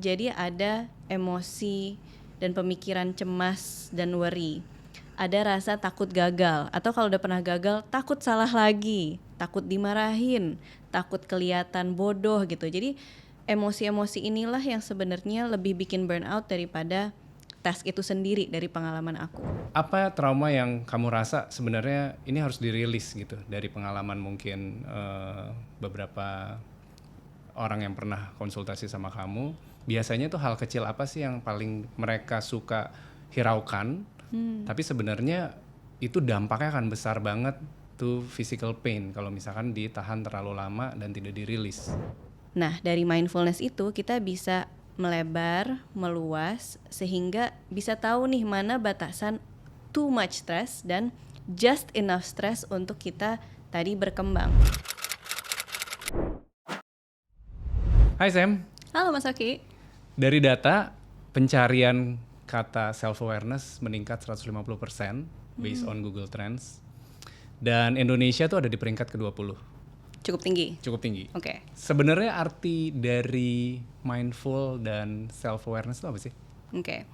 Jadi ada emosi dan pemikiran cemas dan worry. Ada rasa takut gagal, atau kalau udah pernah gagal takut salah lagi, takut dimarahin, takut kelihatan bodoh gitu. Jadi emosi-emosi inilah yang sebenarnya lebih bikin burnout daripada task itu sendiri dari pengalaman aku. Apa trauma yang kamu rasa sebenarnya ini harus dirilis gitu dari pengalaman mungkin beberapa orang yang pernah konsultasi sama kamu? Biasanya tuh hal kecil apa sih yang paling mereka suka hiraukan? Tapi sebenarnya itu dampaknya akan besar banget tuh physical pain kalau misalkan ditahan terlalu lama dan tidak dirilis. Nah, dari mindfulness itu kita bisa melebar, meluas, sehingga bisa tahu nih mana batasan too much stress dan just enough stress untuk kita tadi berkembang. Hai Sam, Halo Mas Oki. dari data pencarian kata self-awareness meningkat 150% based on Google Trends. Dan Indonesia tuh ada di peringkat ke-20. Cukup tinggi. Cukup tinggi. Oke. Sebenarnya arti dari mindful dan self-awareness itu apa sih? Oke.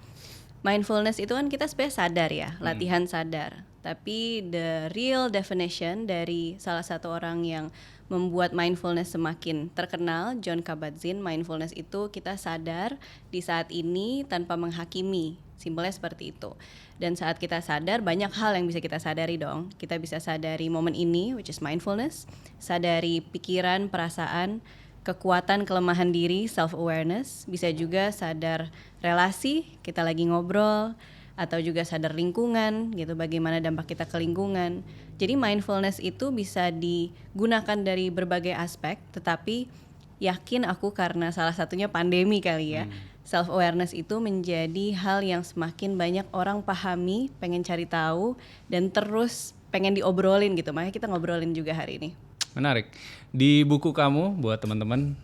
Mindfulness itu kan kita sebenarnya sadar ya, latihan sadar. Tapi the real definition dari salah satu orang yang membuat mindfulness semakin terkenal, Jon Kabat-Zinn, mindfulness itu kita sadar di saat ini tanpa menghakimi. Simpelnya seperti itu. Dan saat kita sadar, banyak hal yang bisa kita sadari dong. Kita bisa sadari momen ini, which is mindfulness. Sadari pikiran, perasaan, kekuatan, kelemahan diri, self-awareness. Bisa juga sadar relasi, kita lagi ngobrol. Atau juga sadar lingkungan gitu, bagaimana dampak kita ke lingkungan. Jadi mindfulness itu bisa digunakan dari berbagai aspek, tetapi yakin aku karena salah satunya pandemi kali ya, self awareness itu menjadi hal yang semakin banyak orang pahami, pengen cari tahu dan terus pengen diobrolin gitu. Makanya kita ngobrolin juga hari ini. Menarik. Di buku kamu, buat teman-teman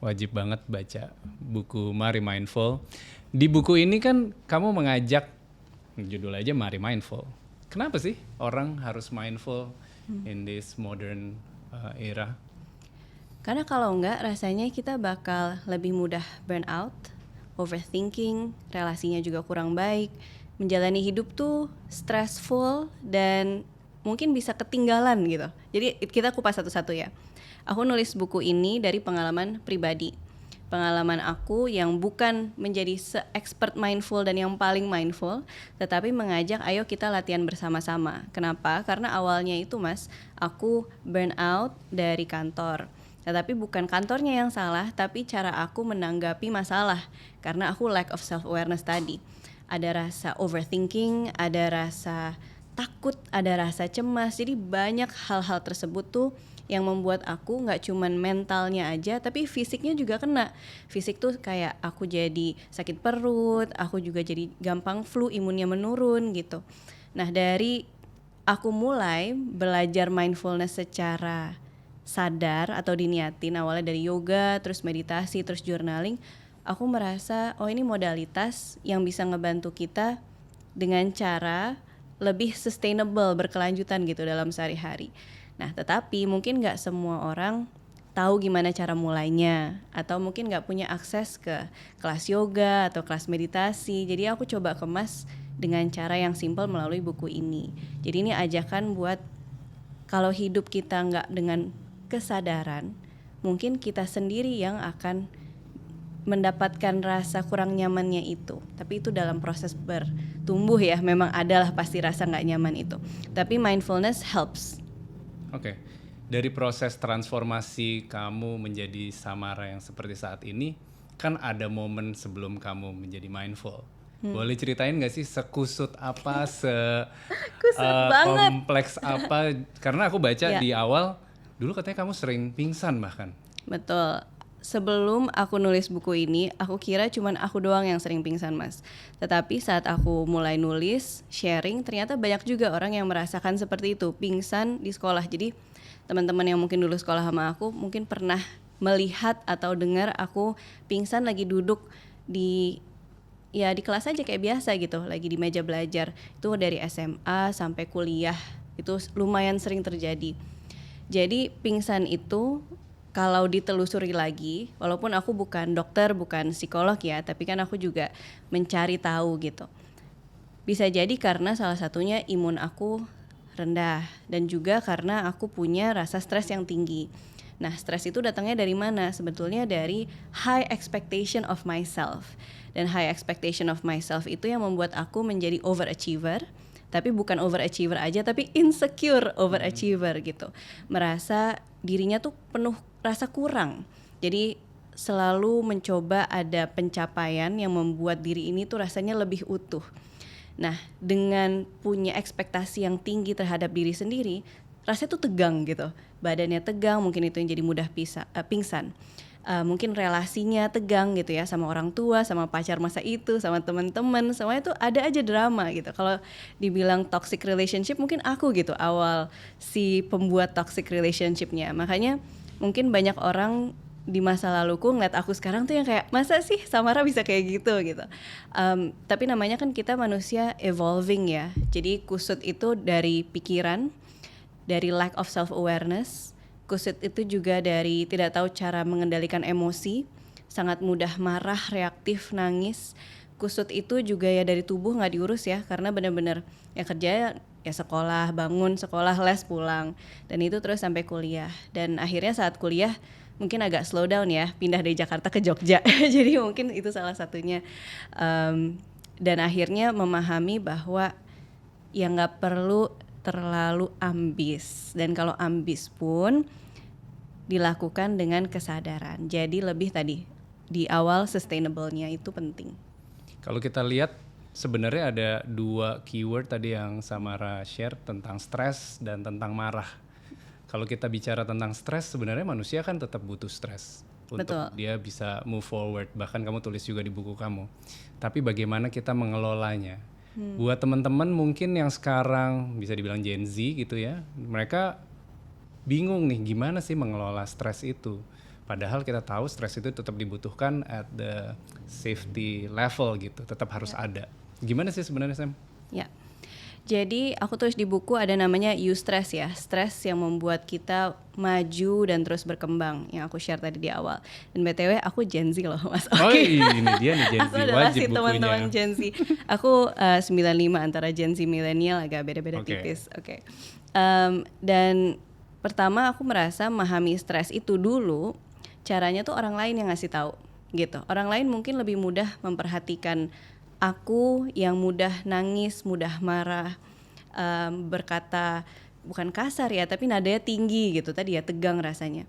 wajib banget baca buku Mari Mindful. Di buku ini kan kamu mengajak, judul aja Mari Mindful. Kenapa sih orang harus mindful in this modern era? Karena kalau enggak rasanya kita bakal lebih mudah burn out, overthinking, relasinya juga kurang baik, menjalani hidup tuh stressful dan mungkin bisa ketinggalan gitu. Jadi kita kupas satu-satu ya. Aku nulis buku ini dari pengalaman pribadi. Pengalaman aku yang bukan menjadi se-expert mindful dan yang paling mindful, tetapi mengajak ayo kita latihan bersama-sama. Kenapa? Karena awalnya itu Mas, aku burn out dari kantor. Tetapi bukan kantornya yang salah, tapi cara aku menanggapi masalah. Karena aku lack of self-awareness tadi. Ada rasa overthinking, ada rasa takut, ada rasa cemas. Jadi banyak hal-hal tersebut tuh yang membuat aku gak cuman mentalnya aja, tapi fisiknya juga kena. Fisik tuh kayak aku jadi sakit perut, aku juga jadi gampang flu, imunnya menurun gitu. Nah dari aku mulai belajar mindfulness secara sadar atau diniatin, awalnya dari yoga, terus meditasi, terus journaling, aku merasa oh ini modalitas yang bisa ngebantu kita dengan cara lebih sustainable, berkelanjutan gitu dalam sehari-hari. Nah tetapi mungkin gak semua orang tahu gimana cara mulainya, atau mungkin gak punya akses ke kelas yoga atau kelas meditasi. Jadi aku coba kemas dengan cara yang simple melalui buku ini. Jadi ini ajakan buat kalau hidup kita gak dengan kesadaran, mungkin kita sendiri yang akan mendapatkan rasa kurang nyamannya itu. Tapi itu dalam proses bertumbuh ya, memang adalah pasti rasa gak nyaman itu. Tapi mindfulness helps. Oke. Dari proses transformasi kamu menjadi Samara yang seperti saat ini, kan ada momen sebelum kamu menjadi mindful. Boleh ceritain gak sih sekusut apa, kompleks apa? Karena aku baca di awal, dulu katanya kamu sering pingsan bahkan. Betul. Sebelum aku nulis buku ini, aku kira cuman aku doang yang sering pingsan Mas. Tetapi saat aku mulai nulis, sharing, ternyata banyak juga orang yang merasakan seperti itu, pingsan di sekolah. Jadi teman-teman yang mungkin dulu sekolah sama aku mungkin pernah melihat atau dengar aku pingsan lagi duduk di kelas aja kayak biasa gitu, lagi di meja belajar. Itu dari SMA sampai kuliah, itu lumayan sering terjadi. Jadi pingsan itu kalau ditelusuri lagi, walaupun aku bukan dokter, bukan psikolog ya, tapi kan aku juga mencari tahu gitu. Bisa jadi karena salah satunya imun aku rendah dan juga karena aku punya rasa stres yang tinggi. Nah, stres itu datangnya dari mana? Sebetulnya dari high expectation of myself. Dan high expectation of myself itu yang membuat aku menjadi overachiever. Tapi bukan overachiever aja, tapi insecure overachiever gitu. Merasa dirinya tuh penuh rasa kurang. Jadi selalu mencoba ada pencapaian yang membuat diri ini tuh rasanya lebih utuh. Nah, dengan punya ekspektasi yang tinggi terhadap diri sendiri, rasanya tuh tegang gitu. Badannya tegang, mungkin itu yang jadi mudah pingsan. Mungkin relasinya tegang gitu ya, sama orang tua, sama pacar masa itu, sama teman-teman, semuanya tuh ada aja drama gitu. Kalau dibilang toxic relationship, mungkin aku gitu awal si pembuat toxic relationshipnya. Makanya mungkin banyak orang di masa laluku ngeliat aku sekarang tuh yang kayak, masa sih Samara bisa kayak gitu. Tapi namanya kan kita manusia evolving ya. Jadi kusut itu dari pikiran, dari lack of self awareness. Kusut itu juga dari tidak tahu cara mengendalikan emosi, sangat mudah marah, reaktif, nangis. Kusut itu juga ya dari tubuh nggak diurus ya, karena benar-benar ya kerja ya sekolah, bangun, sekolah, les, pulang. Dan itu terus sampai kuliah. Dan akhirnya saat kuliah mungkin agak slow down ya, pindah dari Jakarta ke Jogja. Jadi mungkin itu salah satunya. Dan akhirnya memahami bahwa ya nggak perlu terlalu ambis, dan kalau ambis pun dilakukan dengan kesadaran. Jadi lebih tadi di awal sustainable-nya itu penting. Kalau kita lihat sebenarnya ada 2 keyword tadi yang Samara share tentang stres dan tentang marah. Kalau kita bicara tentang stres, sebenarnya manusia kan tetap butuh stres untuk dia bisa move forward. Bahkan kamu tulis juga di buku kamu. Tapi bagaimana kita mengelolanya? Buat teman-teman mungkin yang sekarang bisa dibilang Gen Z gitu ya, mereka bingung nih gimana sih mengelola stres itu. Padahal kita tahu stres itu tetap dibutuhkan at the safety level gitu, tetap harus ada. Gimana sih sebenarnya Sam? Ya. Jadi aku tulis di buku ada namanya eustress ya, stres yang membuat kita maju dan terus berkembang, yang aku share tadi di awal. Dan BTW aku Gen Z loh Mas Oki. Oh ini dia nih Gen Z, aku adalah wajib si teman-teman Gen Z. Aku 95 antara Gen Z milenial, agak beda-beda tipis. Oke. Dan pertama aku merasa memahami stres itu dulu, caranya tuh orang lain yang ngasih tahu gitu. Orang lain mungkin lebih mudah memperhatikan aku yang mudah nangis, mudah marah, berkata bukan kasar ya, tapi nadanya tinggi gitu tadi ya, tegang rasanya.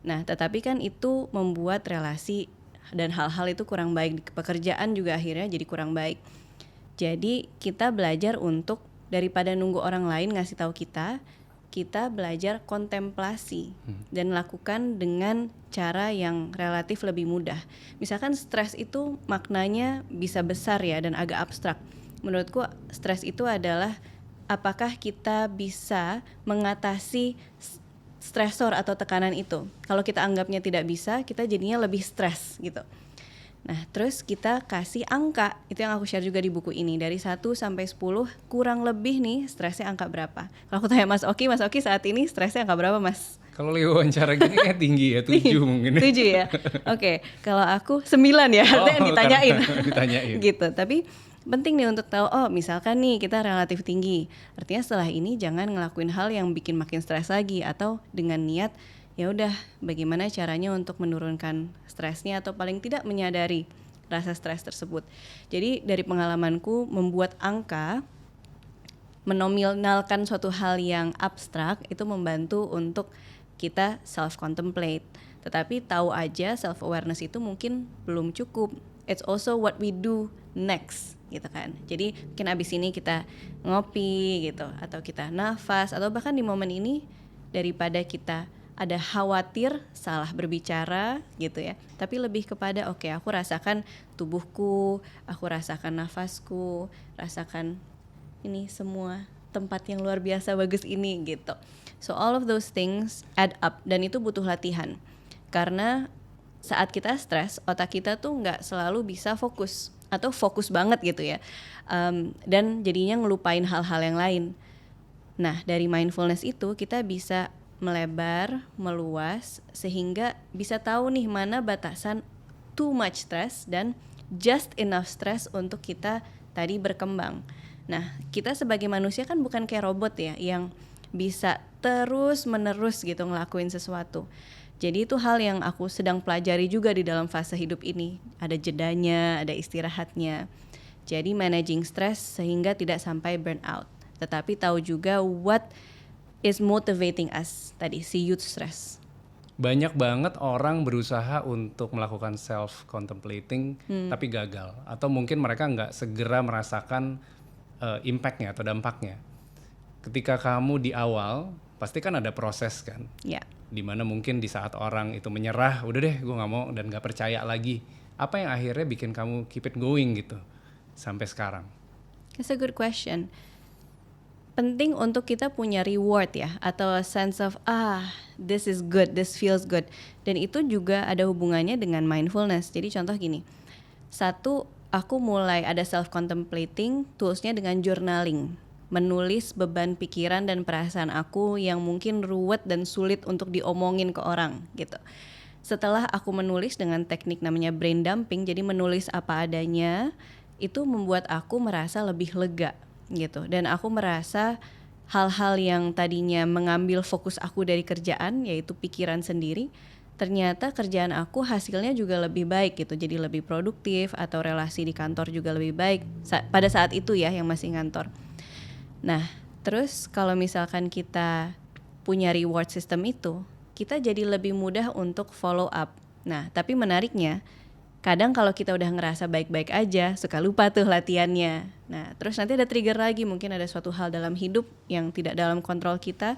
Nah, tetapi kan itu membuat relasi dan hal-hal itu kurang baik. Di pekerjaan juga akhirnya jadi kurang baik. Jadi kita belajar untuk daripada nunggu orang lain ngasih tahu kita belajar kontemplasi dan lakukan dengan cara yang relatif lebih mudah. Misalkan stres itu maknanya bisa besar ya dan agak abstrak. Menurutku stres itu adalah apakah kita bisa mengatasi stresor atau tekanan itu. Kalau kita anggapnya tidak bisa, kita jadinya lebih stres gitu. Nah, terus kita kasih angka, itu yang aku share juga di buku ini. Dari 1 sampai 10, kurang lebih nih stresnya angka berapa. Kalau aku tanya Mas Oki saat ini stresnya angka berapa Mas? Kalau lagi wawancara gini kayak tinggi ya, 7 mungkin. 7 ya? Oke, kalau aku 9 ya, artinya yang ditanyain. Ditanyain. Gitu, tapi penting nih untuk tahu, oh misalkan nih kita relatif tinggi. Artinya setelah ini jangan ngelakuin hal yang bikin makin stres lagi. Atau dengan niat, ya udah bagaimana caranya untuk menurunkan stresnya atau paling tidak menyadari rasa stres tersebut. Jadi dari pengalamanku membuat angka, menominalkan suatu hal yang abstrak itu membantu untuk kita self contemplate. Tetapi tahu aja self awareness itu mungkin belum cukup. It's also what we do next gitu kan. Jadi mungkin abis ini kita ngopi gitu, atau kita nafas, atau bahkan di momen ini daripada kita ada khawatir salah berbicara gitu ya, tapi lebih kepada oke, aku rasakan tubuhku, aku rasakan nafasku, rasakan ini semua tempat yang luar biasa bagus ini gitu. So all of those things add up, dan itu butuh latihan. Karena saat kita stres, otak kita tuh nggak selalu bisa fokus atau fokus banget gitu ya, dan jadinya ngelupain hal-hal yang lain. Nah, dari mindfulness itu kita bisa melebar, meluas, sehingga bisa tahu nih mana batasan too much stress dan just enough stress untuk kita tadi berkembang. Nah, kita sebagai manusia kan bukan kayak robot ya yang bisa terus menerus gitu ngelakuin sesuatu. Jadi itu hal yang aku sedang pelajari juga di dalam fase hidup ini. Ada jedanya, ada istirahatnya. Jadi managing stress sehingga tidak sampai burnout. Tetapi tahu juga what is motivating us tadi, si youth stress. Banyak banget orang berusaha untuk melakukan self contemplating tapi gagal, atau mungkin mereka nggak segera merasakan impactnya atau dampaknya. Ketika kamu di awal pasti kan ada proses kan, dimana mungkin di saat orang itu menyerah, udah deh gue nggak mau dan nggak percaya lagi, apa yang akhirnya bikin kamu keep it going gitu sampai sekarang? That's a good question. Penting untuk kita punya reward ya, atau a sense of this is good, this feels good. Dan itu juga ada hubungannya dengan mindfulness. Jadi contoh gini, satu, aku mulai ada self contemplating toolsnya dengan journaling, menulis beban pikiran dan perasaan aku yang mungkin ruwet dan sulit untuk diomongin ke orang gitu. Setelah aku menulis dengan teknik namanya brain dumping, jadi menulis apa adanya, itu membuat aku merasa lebih lega gitu. Dan aku merasa hal-hal yang tadinya mengambil fokus aku dari kerjaan, yaitu pikiran sendiri, ternyata kerjaan aku hasilnya juga lebih baik gitu. Jadi lebih produktif, atau relasi di kantor juga lebih baik pada saat itu ya yang masih ngantor. Nah, terus kalau misalkan kita punya reward system itu, kita jadi lebih mudah untuk follow up. Nah, tapi menariknya, kadang kalau kita udah ngerasa baik-baik aja, suka lupa tuh latihannya. Nah, terus nanti ada trigger lagi, mungkin ada suatu hal dalam hidup yang tidak dalam kontrol kita,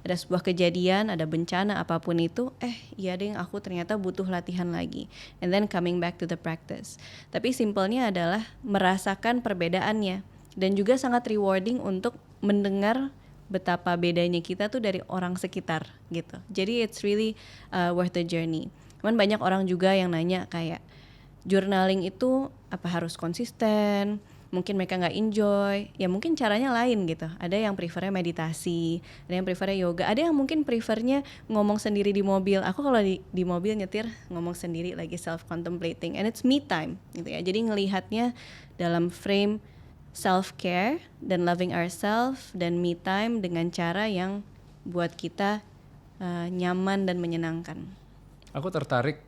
ada sebuah kejadian, ada bencana, apapun itu, iya deh aku ternyata butuh latihan lagi. And then coming back to the practice. Tapi simpelnya adalah merasakan perbedaannya, dan juga sangat rewarding untuk mendengar betapa bedanya kita tuh dari orang sekitar gitu. Jadi it's really worth the journey. Cuman banyak orang juga yang nanya kayak, journaling itu apa harus konsisten? Mungkin mereka nggak enjoy, ya mungkin caranya lain gitu. Ada yang prefernya meditasi, ada yang prefernya yoga, ada yang mungkin prefernya ngomong sendiri di mobil. Aku kalau di mobil nyetir ngomong sendiri lagi self contemplating, and it's me time gitu ya. Jadi ngelihatnya dalam frame self care dan loving ourselves dan me time dengan cara yang buat kita nyaman dan menyenangkan. Aku tertarik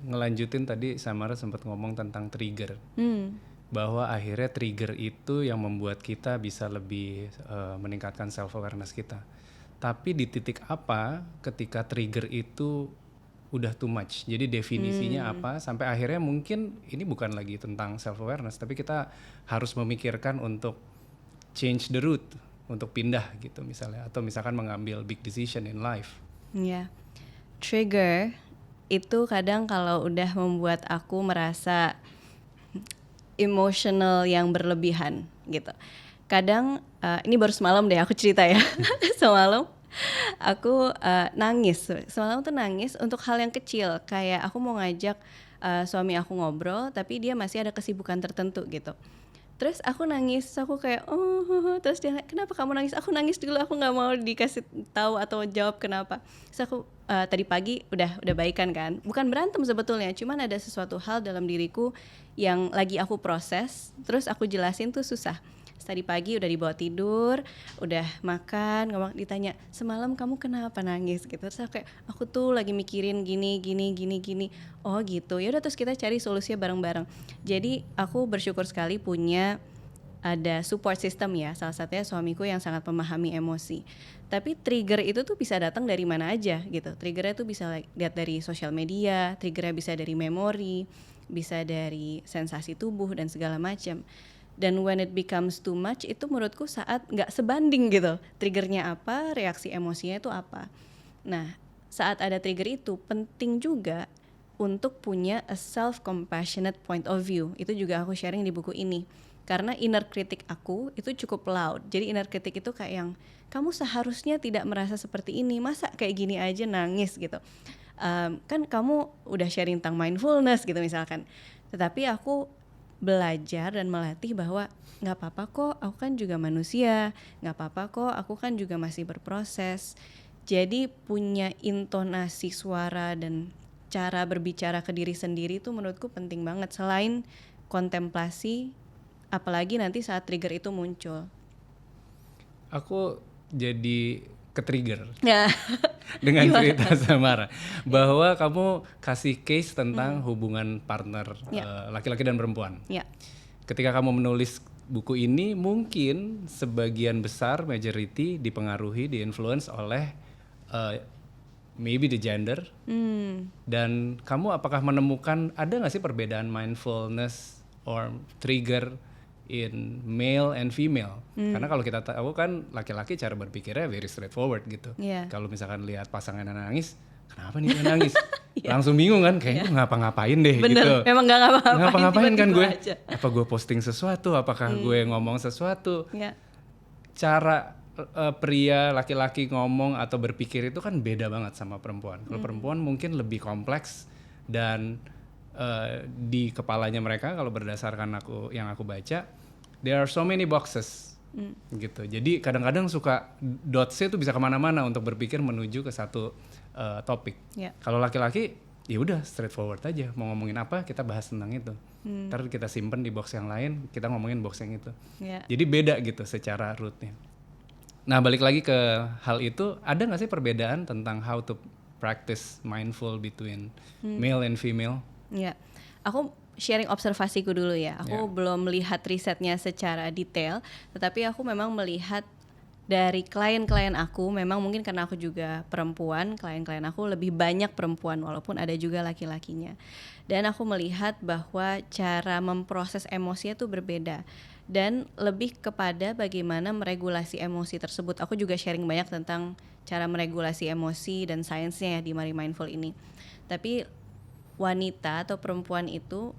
ngelanjutin tadi Samara sempat ngomong tentang trigger, bahwa akhirnya trigger itu yang membuat kita bisa lebih meningkatkan self awareness kita. Tapi di titik apa ketika trigger itu udah too much, jadi definisinya apa, sampai akhirnya mungkin ini bukan lagi tentang self awareness, tapi kita harus memikirkan untuk change the route, untuk pindah gitu misalnya, atau misalkan mengambil big decision in life. Trigger itu kadang kalau udah membuat aku merasa emotional yang berlebihan gitu. Kadang ini baru semalam deh aku cerita ya. Semalam aku nangis. Semalam tuh nangis untuk hal yang kecil, kayak aku mau ngajak suami aku ngobrol tapi dia masih ada kesibukan tertentu gitu. Terus aku nangis, aku kayak terus dia, kenapa kamu nangis? Aku nangis dulu, aku nggak mau dikasih tahu atau jawab kenapa. Terus aku tadi pagi udah baikan kan, bukan berantem sebetulnya, cuman ada sesuatu hal dalam diriku yang lagi aku proses, terus aku jelasin tuh susah. Tadi pagi udah dibawa tidur, udah makan, ngomong, ditanya semalam kamu kenapa nangis gitu. Terus aku tuh lagi mikirin gini. Oh gitu. Ya udah, terus kita cari solusinya bareng-bareng. Jadi aku bersyukur sekali punya ada support system ya. Salah satunya suamiku yang sangat memahami emosi. Tapi trigger itu tuh bisa datang dari mana aja gitu. Triggernya tuh bisa lihat dari sosial media, triggernya bisa dari memori, bisa dari sensasi tubuh dan segala macam. Dan when it becomes too much, itu menurutku saat nggak sebanding gitu. Triggernya apa, reaksi emosinya itu apa. Nah, saat ada trigger itu, penting juga untuk punya a self-compassionate point of view. Itu juga aku sharing di buku ini. Karena inner critic aku itu cukup loud. Jadi inner critic itu kayak yang, kamu seharusnya tidak merasa seperti ini. Masa kayak gini aja nangis gitu. Kan kamu udah sharing tentang mindfulness gitu misalkan. Tetapi aku belajar dan melatih bahwa nggak apa-apa kok, aku kan juga manusia, nggak apa-apa kok, aku kan juga masih berproses. Jadi punya intonasi suara dan cara berbicara ke diri sendiri itu menurutku penting banget, selain kontemplasi, apalagi nanti saat trigger itu muncul. Aku jadi ke-trigger Ya. dengan Gimana? cerita Samara bahwa kamu kasih case tentang hubungan partner laki-laki dan perempuan. Ya. Ketika kamu menulis buku ini, mungkin sebagian besar majority dipengaruhi, di-influence oleh maybe the gender. Dan kamu apakah menemukan ada nggak sih perbedaan mindfulness or trigger in male and female? Karena kalau kita tahu kan laki-laki cara berpikirnya very straightforward gitu. Iya. Kalau misalkan lihat pasangan yang nangis, kenapa nih dia nangis? Langsung bingung kan, kayaknya gue ngapa-ngapain deh. Bener, gitu. memang nggak ngapa-ngapain, Ngapa-ngapain kan tiba-tiba gue? aja. Apa gue posting sesuatu? Apakah gue ngomong sesuatu? Ya. Cara pria laki-laki ngomong atau berpikir itu kan beda banget sama perempuan. Kalau perempuan mungkin lebih kompleks dan di kepalanya mereka, kalau berdasarkan yang aku baca, there are so many boxes gitu. Jadi kadang-kadang suka dotsnya tuh bisa kemana-mana untuk berpikir menuju ke satu topik. Ya. Kalau laki-laki ya udah straightforward aja, mau ngomongin apa kita bahas tentang itu. Ntar kita simpen di box yang lain, kita ngomongin box yang itu. Ya. Jadi beda gitu secara rootnya. Nah balik lagi ke hal itu, ada nggak sih perbedaan tentang how to practice mindful between male and female? Ya, aku sharing observasiku dulu ya. Aku belum melihat risetnya secara detail, tetapi aku memang melihat dari klien-klien aku, memang mungkin karena aku juga perempuan, klien-klien aku lebih banyak perempuan walaupun ada juga laki-lakinya. Dan aku melihat bahwa cara memproses emosinya tuh berbeda dan lebih kepada bagaimana meregulasi emosi tersebut. Aku juga sharing banyak tentang cara meregulasi emosi dan sainsnya ya di Mari Mindful ini. Tapi wanita atau perempuan itu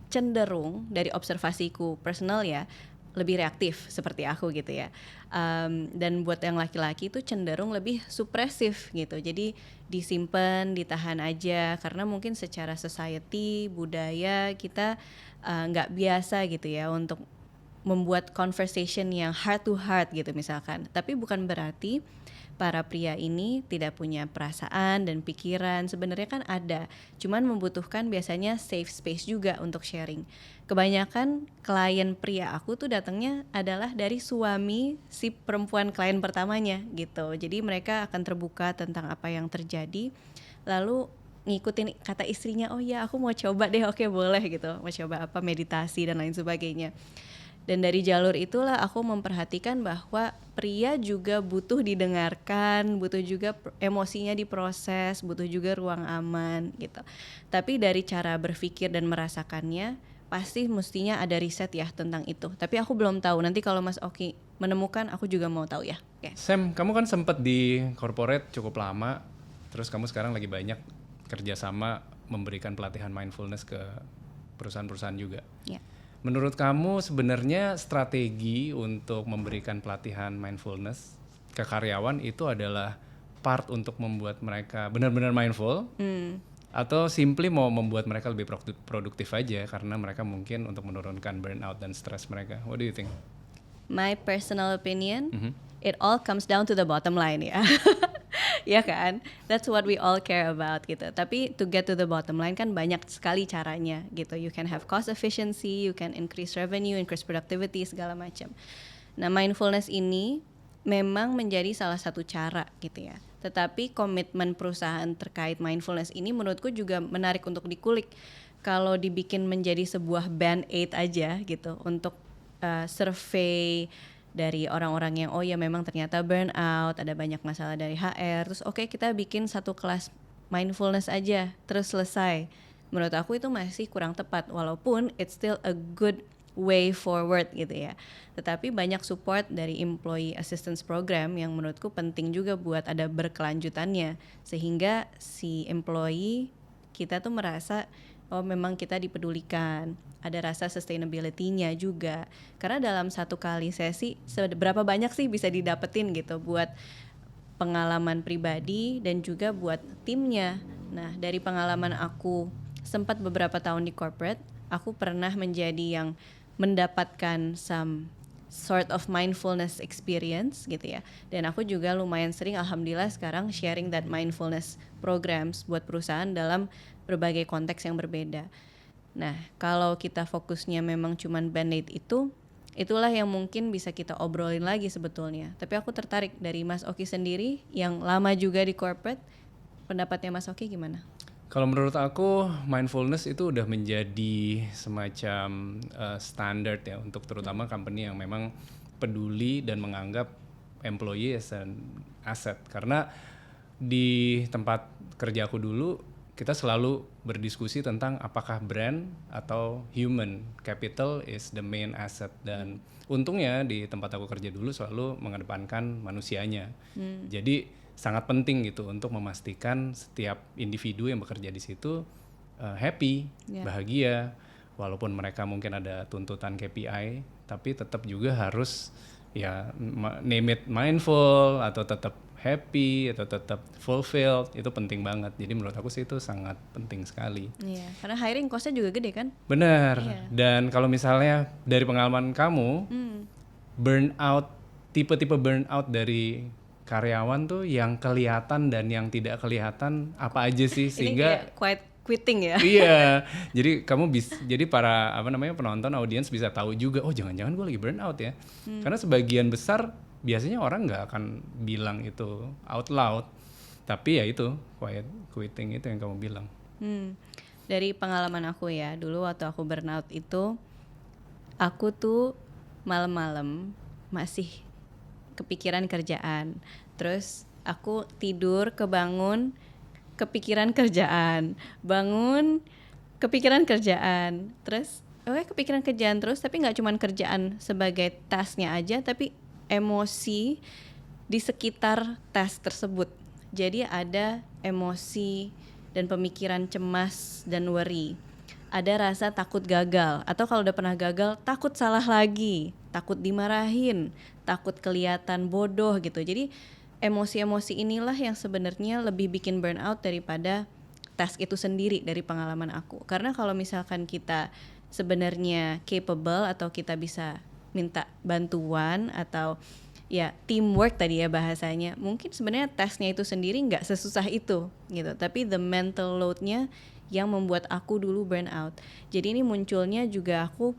cenderung dari observasiku personal ya lebih reaktif seperti aku gitu ya, dan buat yang laki-laki itu cenderung lebih supresif gitu, jadi disimpan, ditahan aja karena mungkin secara society, budaya kita nggak biasa gitu ya untuk membuat conversation yang heart to heart gitu misalkan. Tapi bukan berarti para pria ini tidak punya perasaan dan pikiran, sebenarnya kan ada, cuman membutuhkan biasanya safe space juga untuk sharing. Kebanyakan klien pria aku tuh datangnya adalah dari suami si perempuan klien pertamanya gitu, jadi mereka akan terbuka tentang apa yang terjadi, lalu ngikutin kata istrinya, oh ya aku mau coba deh, oke boleh gitu, mau coba apa, meditasi dan lain sebagainya. Dan dari jalur itulah aku memperhatikan bahwa pria juga butuh didengarkan, butuh juga emosinya diproses, butuh juga ruang aman gitu. Tapi dari cara berpikir dan merasakannya, pasti mestinya ada riset ya tentang itu. Tapi aku belum tahu, nanti kalau Mas Oki menemukan aku juga mau tahu ya. Okay. Sam, kamu kan sempat di corporate cukup lama, terus kamu sekarang lagi banyak kerjasama memberikan pelatihan mindfulness ke perusahaan-perusahaan juga. Yeah. Menurut kamu sebenarnya strategi untuk memberikan pelatihan mindfulness ke karyawan itu adalah part untuk membuat mereka benar-benar mindful, atau simply mau membuat mereka lebih produktif aja karena mereka mungkin untuk menurunkan burnout dan stres mereka? What do you think? My personal opinion, it all comes down to the bottom line ya. Ya kan, that's what we all care about gitu. Tapi to get to the bottom line kan banyak sekali caranya gitu. You can have cost efficiency, you can increase revenue, increase productivity, segala macam. Nah mindfulness ini memang menjadi salah satu cara gitu ya. Tetapi komitmen perusahaan terkait mindfulness ini menurutku juga menarik untuk dikulik. Kalau dibikin menjadi sebuah band-aid aja gitu untuk survei dari orang-orang yang oh ya memang ternyata burnout, ada banyak masalah dari HR, terus oke, kita bikin satu kelas mindfulness aja terus selesai. Menurut aku itu masih kurang tepat, walaupun it's still a good way forward gitu ya. Tetapi banyak support dari employee assistance program yang menurutku penting juga buat ada berkelanjutannya, sehingga si employee kita tuh merasa oh memang kita dipedulikan, ada rasa sustainability-nya juga. Karena dalam satu kali sesi seberapa banyak sih bisa didapetin gitu buat pengalaman pribadi dan juga buat timnya. Nah dari pengalaman aku sempat beberapa tahun di corporate, aku pernah menjadi yang mendapatkan some sort of mindfulness experience gitu ya. Dan aku juga lumayan sering alhamdulillah sekarang sharing that mindfulness programs buat perusahaan dalam berbagai konteks yang berbeda. Nah, kalau kita fokusnya memang cuman band-aid itu, itulah yang mungkin bisa kita obrolin lagi sebetulnya. Tapi aku tertarik dari Mas Oki sendiri yang lama juga di corporate. Pendapatnya Mas Oki gimana? Kalau menurut aku mindfulness itu udah menjadi semacam standard ya untuk terutama company yang memang peduli dan menganggap employee as an asset. Karena di tempat kerja aku dulu kita selalu berdiskusi tentang apakah brand atau human capital is the main asset, dan untungnya di tempat aku kerja dulu selalu mengedepankan manusianya. Jadi sangat penting gitu untuk memastikan setiap individu yang bekerja di situ happy, bahagia, walaupun mereka mungkin ada tuntutan KPI, tapi tetap juga harus ya name it mindful atau tetap happy atau tetap fulfilled. Itu penting banget. Jadi menurut aku sih itu sangat penting sekali. Iya, karena hiring cost-nya juga gede kan? Benar. Dan kalau misalnya dari pengalaman kamu, burnout, tipe-tipe burnout dari karyawan tuh yang kelihatan dan yang tidak kelihatan apa aja sih, sehingga ini kayak quiet quitting ya. iya, jadi kamu jadi para penonton audiens bisa tahu juga, oh jangan-jangan gue lagi burnout ya. Karena sebagian besar biasanya orang nggak akan bilang itu out loud, tapi ya itu quiet quitting itu yang kamu bilang. Dari pengalaman aku ya, dulu waktu aku burnout itu, aku tuh malam-malam masih kepikiran kerjaan, terus aku tidur kebangun kepikiran kerjaan, bangun kepikiran kerjaan, terus kepikiran kerjaan terus, tapi nggak cuman kerjaan sebagai tasknya aja, tapi emosi di sekitar task tersebut. Jadi ada emosi dan pemikiran cemas dan worry. Ada rasa takut gagal, atau kalau udah pernah gagal takut salah lagi, takut dimarahin, takut kelihatan bodoh gitu. Jadi emosi-emosi inilah yang sebenarnya lebih bikin burnout daripada task itu sendiri dari pengalaman aku. Karena kalau misalkan kita sebenarnya capable atau kita bisa minta bantuan atau ya teamwork tadi ya bahasanya, mungkin sebenarnya tasknya itu sendiri nggak sesusah itu gitu. Tapi the mental load-nya yang membuat aku dulu burnout. Jadi ini munculnya juga aku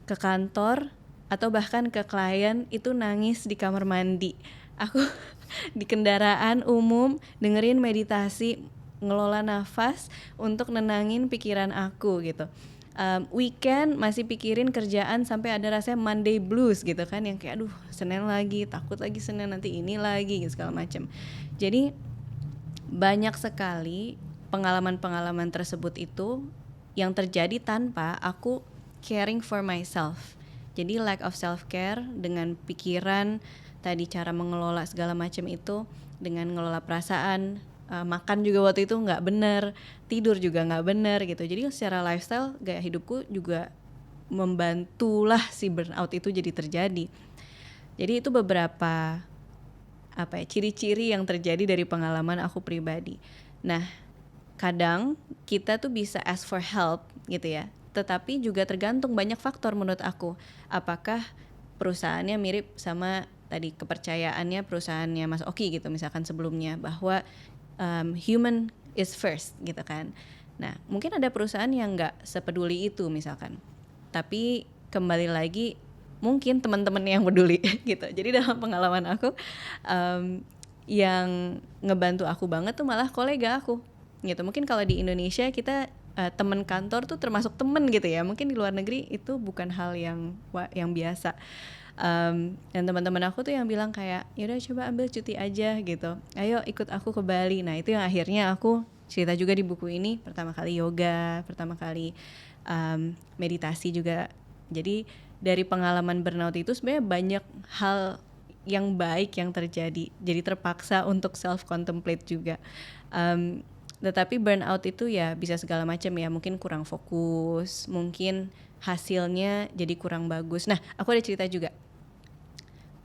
ke kantor atau bahkan ke klien itu nangis di kamar mandi. Aku di kendaraan umum dengerin meditasi, ngelola nafas untuk nenangin pikiran aku gitu. Weekend masih pikirin kerjaan sampai ada rasanya Monday blues gitu kan, yang kayak aduh Senin lagi, takut lagi Senin nanti ini lagi gitu segala macam. Jadi banyak sekali pengalaman-pengalaman tersebut itu yang terjadi tanpa aku caring for myself. Jadi lack of self care dengan pikiran tadi, cara mengelola segala macam itu dengan ngelola perasaan, makan juga waktu itu nggak benar, tidur juga nggak benar gitu. Jadi secara lifestyle gaya hidupku juga membantulah si burnout itu jadi terjadi. Jadi itu beberapa ciri-ciri yang terjadi dari pengalaman aku pribadi. Nah, kadang kita tuh bisa ask for help gitu ya, tetapi juga tergantung banyak faktor menurut aku. Apakah perusahaannya mirip sama tadi kepercayaannya perusahaannya Mas Oki gitu misalkan sebelumnya, bahwa human is first gitu kan. Nah mungkin ada perusahaan yang nggak sepeduli itu misalkan, tapi kembali lagi mungkin teman-teman yang peduli gitu. Jadi dalam pengalaman aku yang ngebantu aku banget tuh malah kolega aku gitu. Mungkin kalau di Indonesia kita teman kantor tuh termasuk teman gitu ya, mungkin di luar negeri itu bukan hal yang biasa. Dan teman-teman aku tuh yang bilang kayak yaudah coba ambil cuti aja gitu, ayo ikut aku ke Bali. Nah itu yang akhirnya aku cerita juga di buku ini, pertama kali yoga, pertama kali meditasi juga. Jadi dari pengalaman burnout itu sebenarnya banyak hal yang baik yang terjadi, jadi terpaksa untuk self contemplate juga. Tetapi burnout itu ya bisa segala macam ya, mungkin kurang fokus, mungkin hasilnya jadi kurang bagus. Nah aku ada cerita juga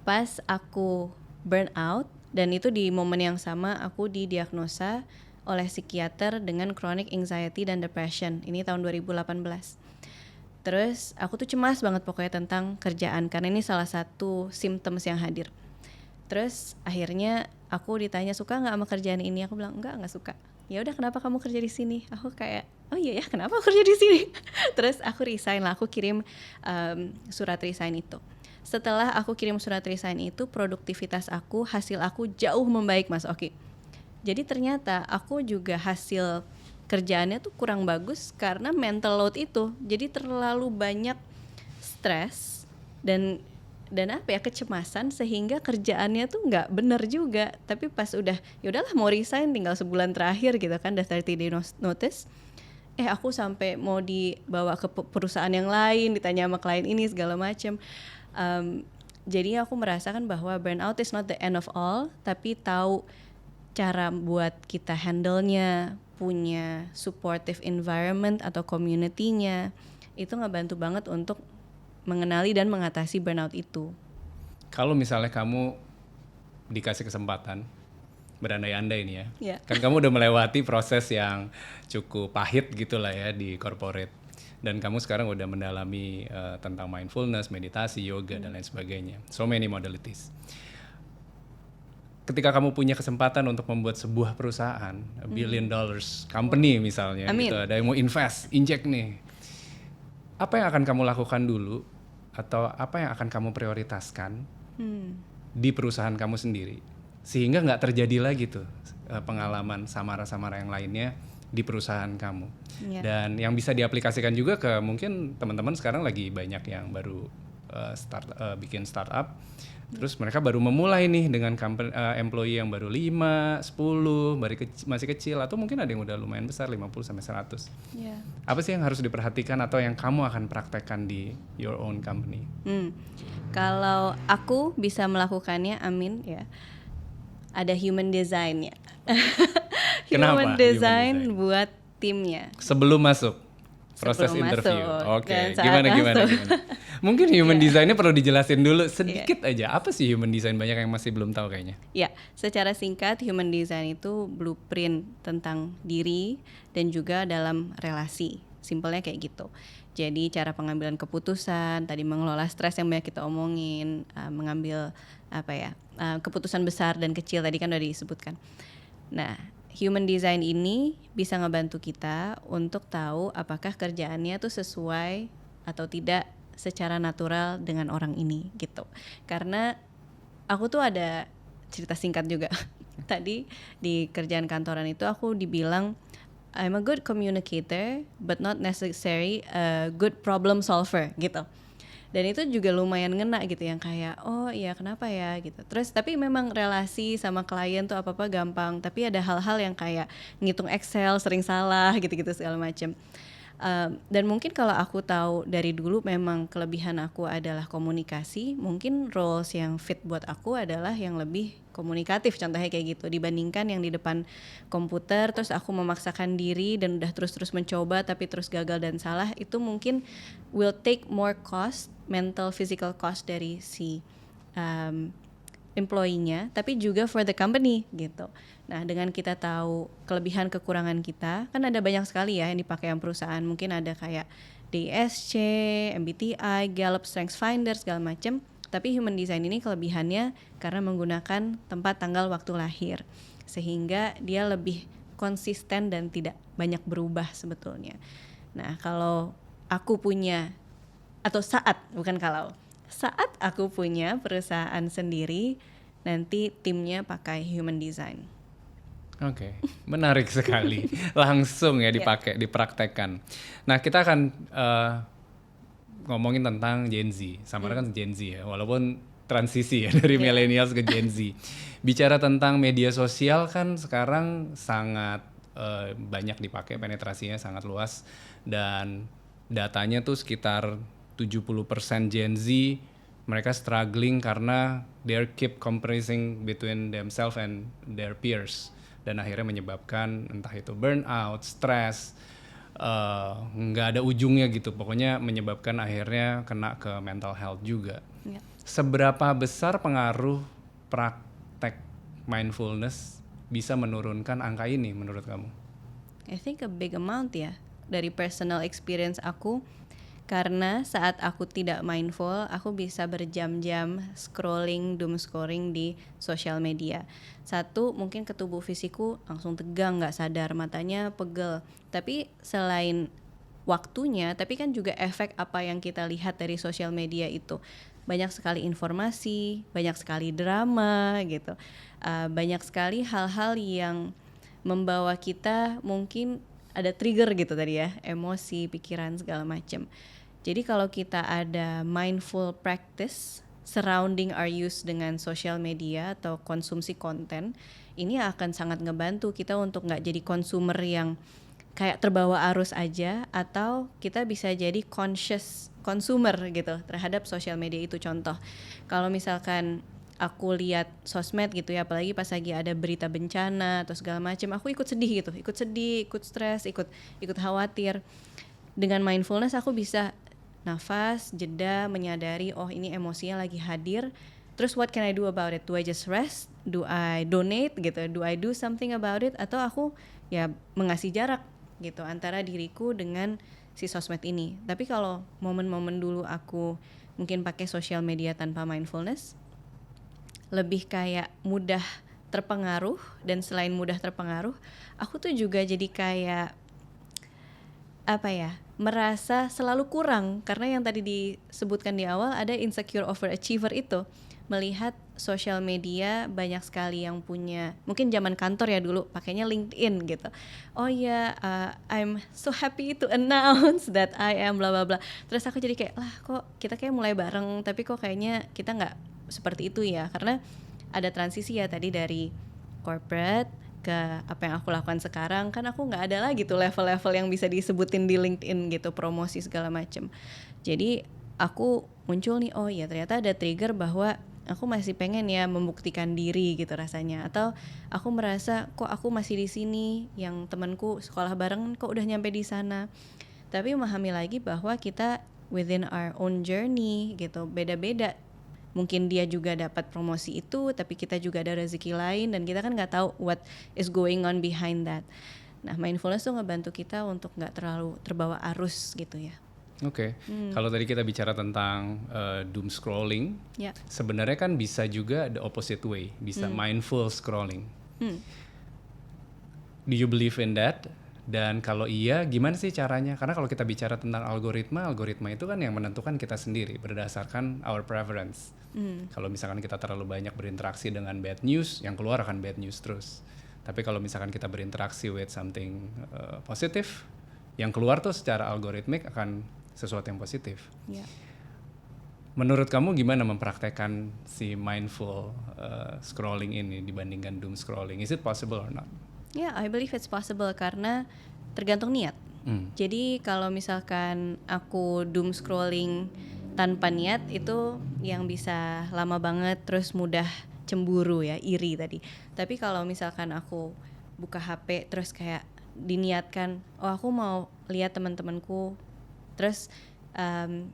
pas aku burnout, dan itu di momen yang sama aku didiagnosa oleh psikiater dengan chronic anxiety dan depression. Ini tahun 2018. Terus aku tuh cemas banget pokoknya tentang kerjaan karena ini salah satu symptoms yang hadir. Terus akhirnya aku ditanya suka nggak sama kerjaan ini, aku bilang nggak suka. Ya udah kenapa kamu kerja di sini? Aku kayak oh iya ya kenapa aku kerja di sini? Terus aku resign lah, aku kirim surat resign itu. Setelah aku kirim surat resign itu, produktivitas aku, hasil aku jauh membaik Mas Oki. Jadi ternyata aku juga hasil kerjaannya tuh kurang bagus karena mental load itu. Jadi terlalu banyak stres dan apa ya, kecemasan sehingga kerjaannya tuh nggak bener juga. Tapi pas udah ya udahlah mau resign tinggal sebulan terakhir gitu kan, udah 30 day notice. Aku sampai mau dibawa ke perusahaan yang lain, ditanya sama klien ini segala macam. Jadi aku merasakan bahwa burnout is not the end of all, tapi tahu cara buat kita handle-nya, punya supportive environment atau community-nya, itu ngebantu banget untuk mengenali dan mengatasi burnout itu. Kalau misalnya kamu dikasih kesempatan, berandai-andai nih ya, Yeah. kan kamu udah melewati proses yang cukup pahit gitulah ya di corporate, dan kamu sekarang udah mendalami tentang mindfulness, meditasi, yoga dan lain sebagainya, so many modalities. Ketika kamu punya kesempatan untuk membuat sebuah perusahaan, $1 billion company misalnya, Amin. gitu, ada yang mau inject nih, apa yang akan kamu lakukan dulu, atau apa yang akan kamu prioritaskan di perusahaan kamu sendiri, sehingga nggak terjadi lagi tuh pengalaman samara-samara yang lainnya di perusahaan kamu. Yeah. Dan yang bisa diaplikasikan juga ke mungkin teman-teman sekarang lagi banyak yang baru bikin startup. Terus mereka baru memulai nih dengan employee yang baru 5, 10, masih kecil, atau mungkin ada yang udah lumayan besar 50 sampai 100. Yeah. Apa sih yang harus diperhatikan atau yang kamu akan praktekkan di your own company? Kalau aku bisa melakukannya, amin ya. Ada human design-nya. Kenapa Human human design design? buat timnya. Sebelum masuk proses Sebelum interview. masuk Oke, dan saat gimana. Mungkin human design-nya perlu dijelasin dulu sedikit aja. Apa sih human design? Banyak yang masih belum tahu kayaknya. Ya, secara singkat human design itu blueprint tentang diri dan juga dalam relasi. Simpelnya kayak gitu. Jadi cara pengambilan keputusan, tadi mengelola stres yang banyak kita omongin, mengambil keputusan besar dan kecil tadi kan udah disebutkan. Nah, human design ini bisa ngebantu kita untuk tahu apakah kerjaannya tuh sesuai atau tidak secara natural dengan orang ini gitu. Karena aku tuh ada cerita singkat juga. Tadi di kerjaan kantoran itu aku dibilang I'm a good communicator but not necessarily a good problem solver gitu. Dan itu juga lumayan ngena gitu, yang kayak oh iya kenapa ya gitu. Terus tapi memang relasi sama klien tuh apa-apa gampang, tapi ada hal-hal yang kayak ngitung Excel sering salah gitu-gitu segala macam. Dan mungkin kalau aku tahu dari dulu memang kelebihan aku adalah komunikasi, mungkin roles yang fit buat aku adalah yang lebih komunikatif, contohnya kayak gitu, dibandingkan yang di depan komputer terus aku memaksakan diri dan udah terus mencoba tapi terus gagal dan salah. Itu mungkin will take more cost, mental physical cost dari si employee-nya, tapi juga for the company gitu. Nah, dengan kita tahu kelebihan kekurangan kita, kan ada banyak sekali ya yang dipakai yang perusahaan. Mungkin ada kayak DSC, MBTI, Gallup Strengths Finder segala macam. Tapi human design ini kelebihannya karena menggunakan tempat, tanggal, waktu lahir, sehingga dia lebih konsisten dan tidak banyak berubah sebetulnya. Nah, kalau aku punya saat aku punya perusahaan sendiri, nanti timnya pakai human design. Oke, menarik sekali. Langsung ya dipakai, dipraktekkan. Nah, kita akan ngomongin tentang Gen Z. Samara kan Gen Z ya, walaupun transisi ya dari millennials ke Gen Z. Bicara tentang media sosial kan sekarang sangat banyak dipakai, penetrasinya sangat luas, dan datanya tuh sekitar 70% Gen Z mereka struggling karena they keep comparing between themselves and their peers, dan akhirnya menyebabkan entah itu burnout, stres, nggak ada ujungnya gitu, pokoknya menyebabkan akhirnya kena ke mental health juga. Ya. Seberapa besar pengaruh praktek mindfulness bisa menurunkan angka ini menurut kamu? I think a big amount ya, dari personal experience aku. Karena saat aku tidak mindful, aku bisa berjam-jam doom scrolling di sosial media. Satu, mungkin ke tubuh fisikku langsung tegang, nggak sadar, matanya pegel. Tapi selain waktunya, tapi kan juga efek apa yang kita lihat dari sosial media itu. Banyak sekali informasi, banyak sekali drama gitu. Banyak sekali hal-hal yang membawa kita mungkin ada trigger gitu tadi ya, emosi, pikiran segala macam. Jadi kalau kita ada mindful practice surrounding our use dengan social media atau konsumsi konten, ini akan sangat ngebantu kita untuk nggak jadi consumer yang kayak terbawa arus aja, atau kita bisa jadi conscious consumer gitu terhadap social media itu. Contoh, kalau misalkan aku lihat sosmed gitu ya, apalagi pas lagi ada berita bencana atau segala macam, aku ikut sedih gitu, ikut stres, ikut khawatir. Dengan mindfulness aku bisa nafas, jeda, menyadari oh ini emosinya lagi hadir. Terus what can I do about it? Do I just rest? Do I donate gitu? Do I do something about it? Atau aku ya mengasih jarak gitu antara diriku dengan si sosmed ini. Tapi kalau momen-momen dulu aku mungkin pakai social media tanpa mindfulness, lebih kayak mudah terpengaruh. Dan selain mudah terpengaruh, aku tuh juga jadi kayak apa ya, merasa selalu kurang. Karena yang tadi disebutkan di awal, ada insecure overachiever itu, melihat sosial media banyak sekali yang punya, mungkin zaman kantor ya dulu pakainya LinkedIn gitu. Oh ya, I'm so happy to announce that I am bla bla bla. Terus aku jadi kayak, lah kok kita kayak mulai bareng, tapi kok kayaknya kita nggak seperti itu ya. Karena ada transisi ya tadi dari corporate ke apa yang aku lakukan sekarang. Kan aku nggak ada lagi tuh level-level yang bisa disebutin di LinkedIn gitu, promosi segala macem. Jadi aku muncul nih, oh ya ternyata ada trigger bahwa aku masih pengen ya membuktikan diri gitu rasanya. Atau aku merasa kok aku masih di sini, yang temanku sekolah bareng kok udah nyampe di sana. Tapi memahami lagi bahwa kita within our own journey gitu, beda-beda. Mungkin dia juga dapat promosi itu, tapi kita juga ada rezeki lain, dan kita kan nggak tahu what is going on behind that. Nah, mindfulness tuh ngebantu kita untuk nggak terlalu terbawa arus gitu ya. Oke. Kalau tadi kita bicara tentang doom scrolling, Ya. sebenarnya kan bisa juga the opposite way, bisa mindful scrolling. Do you believe in that? Dan kalau iya, gimana sih caranya? Karena kalau kita bicara tentang algoritma itu kan yang menentukan kita sendiri berdasarkan our preference. Kalau misalkan kita terlalu banyak berinteraksi dengan bad news, yang keluar akan bad news terus. Tapi kalau misalkan kita berinteraksi with something positif, yang keluar tuh secara algoritmik akan sesuatu yang positif. Ya. Menurut kamu gimana mempraktekkan si mindful scrolling ini dibandingkan doom scrolling? Is it possible or not? Yeah, I believe it's possible karena tergantung niat. Jadi kalau misalkan aku doom scrolling tanpa niat, itu yang bisa lama banget, terus mudah cemburu ya, iri tadi. Tapi kalau misalkan aku buka HP terus kayak diniatkan, oh aku mau lihat teman-temanku, terus